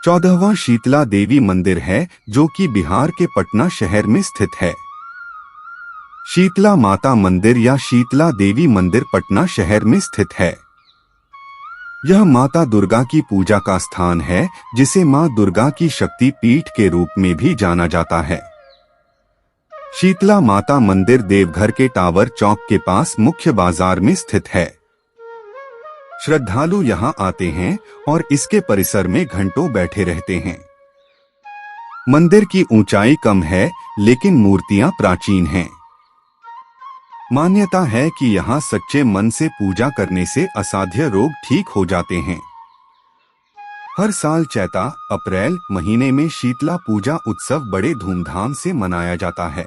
14वां शीतला देवी मंदिर है, जो कि बिहार के पटना शहर में स्थित है। शीतला माता मंदिर या शीतला देवी मंदिर पटना शहर में स्थित है। यह माता दुर्गा की पूजा का स्थान है, जिसे मां दुर्गा की शक्ति पीठ के रूप में भी जाना जाता है। शीतला माता मंदिर देवघर के टावर चौक के पास मुख्य बाजार में स्थित है। श्रद्धालु यहां आते हैं और इसके परिसर में घंटों बैठे रहते हैं। मंदिर की ऊंचाई कम है, लेकिन मूर्तियां प्राचीन हैं। मान्यता है कि यहाँ सच्चे मन से पूजा करने से असाध्य रोग ठीक हो जाते हैं। हर साल चैता अप्रैल महीने में शीतला पूजा उत्सव बड़े धूमधाम से मनाया जाता है।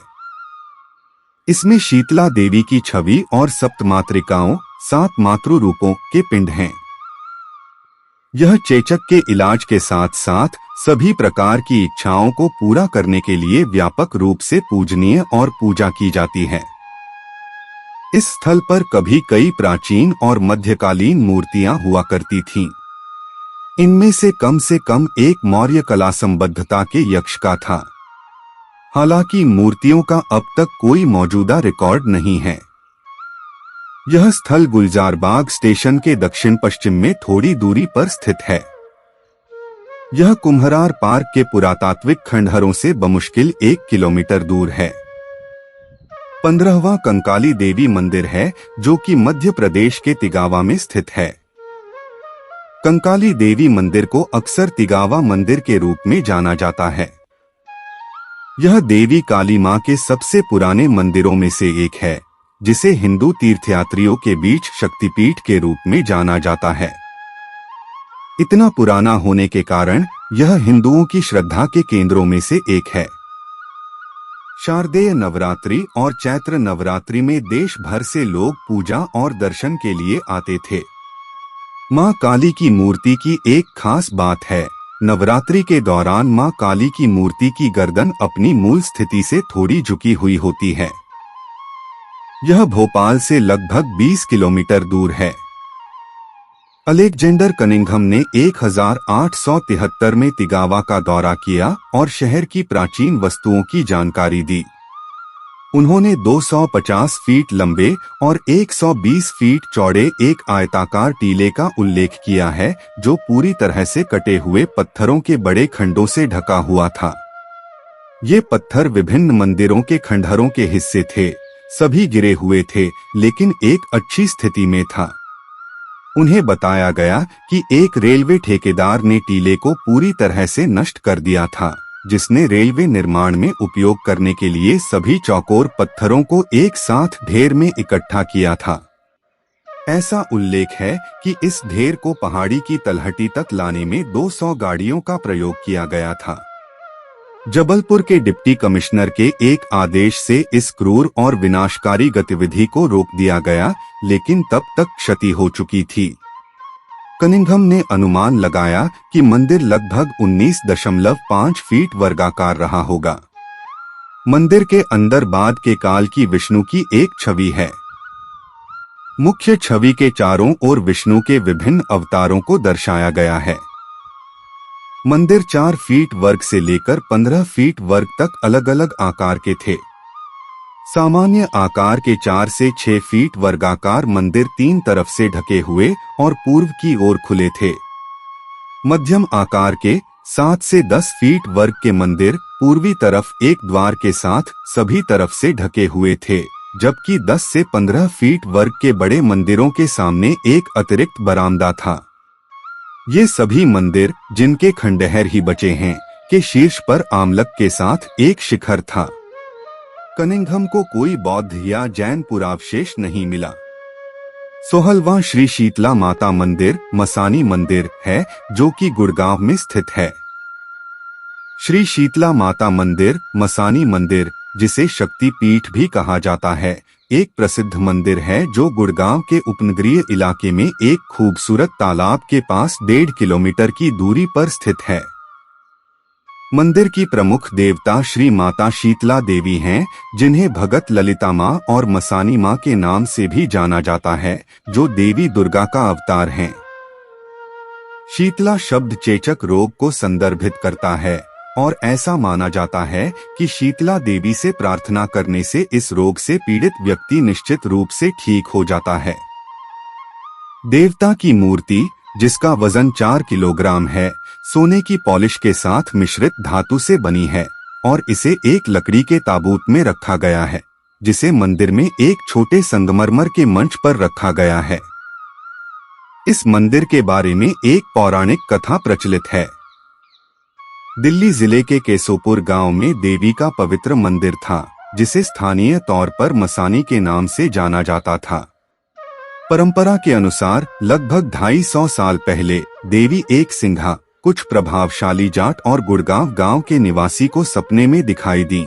इसमें शीतला देवी की छवि और सप्तमातृकाओं 7 मातृ रूपों के पिंड हैं। यह चेचक के इलाज के साथ साथ सभी प्रकार की इच्छाओं को पूरा करने के लिए व्यापक रूप से पूजनीय और पूजा की जाती है। इस स्थल पर कभी कई प्राचीन और मध्यकालीन मूर्तियां हुआ करती थीं। इनमें से कम एक मौर्य कला संबद्धता के यक्ष का था। हालांकि मूर्तियों का अब तक कोई मौजूदा रिकॉर्ड नहीं है। यह स्थल गुलजारबाग स्टेशन के दक्षिण पश्चिम में थोड़ी दूरी पर स्थित है। यह कुम्हरार पार्क के पुरातात्विक खंडहरों से बमुश्किल 1 किलोमीटर दूर है। 15वां कंकाली देवी मंदिर है, जो कि मध्य प्रदेश के तिगावा में स्थित है। कंकाली देवी मंदिर को अक्सर तिगावा मंदिर के रूप में जाना जाता है। यह देवी काली मां के सबसे पुराने मंदिरों में से एक है, जिसे हिंदू तीर्थयात्रियों के बीच शक्तिपीठ के रूप में जाना जाता है। इतना पुराना होने के कारण यह हिंदुओं की श्रद्धा के केंद्रों में से एक है। शारदेय नवरात्रि और चैत्र नवरात्रि में देश भर से लोग पूजा और दर्शन के लिए आते थे। मां काली की मूर्ति की एक खास बात है, नवरात्रि के दौरान मां काली की मूर्ति की गर्दन अपनी मूल स्थिति से थोड़ी झुकी हुई होती है। यह भोपाल से लगभग 20 किलोमीटर दूर है। अलेक्जेंडर कनिंघम ने 1873 में तिगावा का दौरा किया और शहर की प्राचीन वस्तुओं की जानकारी दी। उन्होंने 250 फीट लंबे और 120 फीट चौड़े एक आयताकार टीले का उल्लेख किया है, जो पूरी तरह से कटे हुए पत्थरों के बड़े खंडों से ढका हुआ था। ये पत्थर विभिन्न मंदिरों के खंडहरों के हिस्से थे। सभी गिरे हुए थे, लेकिन एक अच्छी स्थिति में था। उन्हें बताया गया कि एक रेलवे ठेकेदार ने टीले को पूरी तरह से नष्ट कर दिया था, जिसने रेलवे निर्माण में उपयोग करने के लिए सभी चौकोर पत्थरों को एक साथ ढेर में इकट्ठा किया था। ऐसा उल्लेख है कि इस ढेर को पहाड़ी की तलहटी तक लाने में 200 गाड़ियों का प्रयोग किया गया था। जबलपुर के डिप्टी कमिश्नर के एक आदेश से इस क्रूर और विनाशकारी गतिविधि को रोक दिया गया, लेकिन तब तक क्षति हो चुकी थी। कनिंघम ने अनुमान लगाया कि मंदिर लगभग 19.5 फीट वर्गाकार रहा होगा। मंदिर के अंदर बाद के काल की विष्णु की एक छवि है। मुख्य छवि के चारों ओर विष्णु के विभिन्न अवतारों को दर्शाया गया है। मंदिर 4 फीट वर्ग से लेकर 15 फीट वर्ग तक अलग अलग आकार के थे। सामान्य आकार के 4 से 6 फीट वर्गाकार मंदिर 3 तरफ से ढके हुए और पूर्व की ओर खुले थे। मध्यम आकार के 7 से 10 फीट वर्ग के मंदिर पूर्वी तरफ एक द्वार के साथ सभी तरफ से ढके हुए थे, जबकि 10 से 15 फीट वर्ग के बड़े मंदिरों के सामने एक अतिरिक्त बरामदा था। ये सभी मंदिर, जिनके खंडहर ही बचे हैं, के शीर्ष पर आमलक के साथ एक शिखर था। कनिंघम को कोई बौद्ध या जैन पुरावशेष नहीं मिला। 16वां श्री शीतला माता मंदिर मसानी मंदिर है, जो कि गुड़गांव में स्थित है। श्री शीतला माता मंदिर मसानी मंदिर, जिसे शक्ति पीठ भी कहा जाता है, एक प्रसिद्ध मंदिर है जो गुड़गांव के उपनगरीय इलाके में एक खूबसूरत तालाब के पास 1.5 किलोमीटर की दूरी पर स्थित है। मंदिर की प्रमुख देवता श्री माता शीतला देवी हैं, जिन्हें भगत ललिता माँ और मसानी माँ के नाम से भी जाना जाता है, जो देवी दुर्गा का अवतार हैं। शीतला शब्द चेचक रोग को संदर्भित करता है और ऐसा माना जाता है कि शीतला देवी से प्रार्थना करने से इस रोग से पीड़ित व्यक्ति निश्चित रूप से ठीक हो जाता है। देवता की मूर्ति, जिसका वजन 4 किलोग्राम है, सोने की पॉलिश के साथ मिश्रित धातु से बनी है और इसे एक लकड़ी के ताबूत में रखा गया है, जिसे मंदिर में एक छोटे संगमरमर के मंच पर रखा गया है। इस मंदिर के बारे में एक पौराणिक कथा प्रचलित है। दिल्ली जिले के केसोपुर गांव में देवी का पवित्र मंदिर था, जिसे स्थानीय तौर पर मसानी के नाम से जाना जाता था। परंपरा के अनुसार लगभग 250 साल पहले देवी एक सिंघा, कुछ प्रभावशाली जाट और गुड़गांव गांव के निवासी को सपने में दिखाई दी।